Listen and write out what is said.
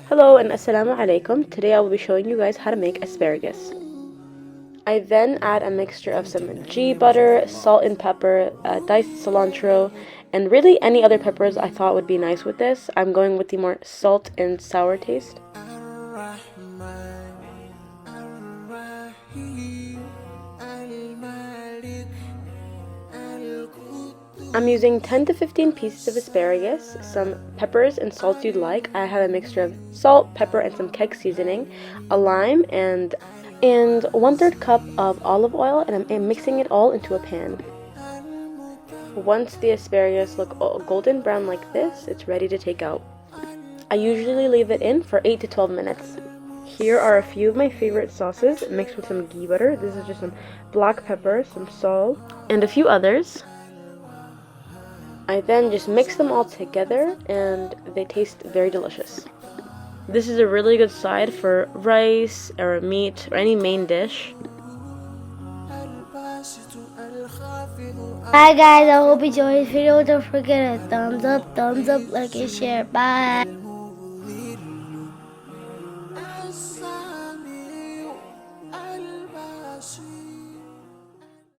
Hello and assalamu alaikum. Today I will be showing you guys how to make asparagus. I then add a mixture of some ghee butter, salt and pepper, diced cilantro, and really any other peppers I thought would be nice with this. I'm going with the more salt and sour taste. I'm using 10 to 15 pieces of asparagus, some peppers and salt you'd like. I have a mixture of salt, pepper, and some keg seasoning, a lime, and 1/3 cup of olive oil, and I'm mixing it all into a pan. Once the asparagus look golden brown like this, it's ready to take out. I usually leave it in for 8 to 12 minutes. Here are a few of my favorite sauces mixed with some ghee butter. This is just some black pepper, some salt, and a few others. I then just mix them all together and they taste very delicious. This is a really good side for rice or meat or any main dish. Hi guys, I hope you enjoyed this video. Don't forget to thumbs up, like, and share. Bye.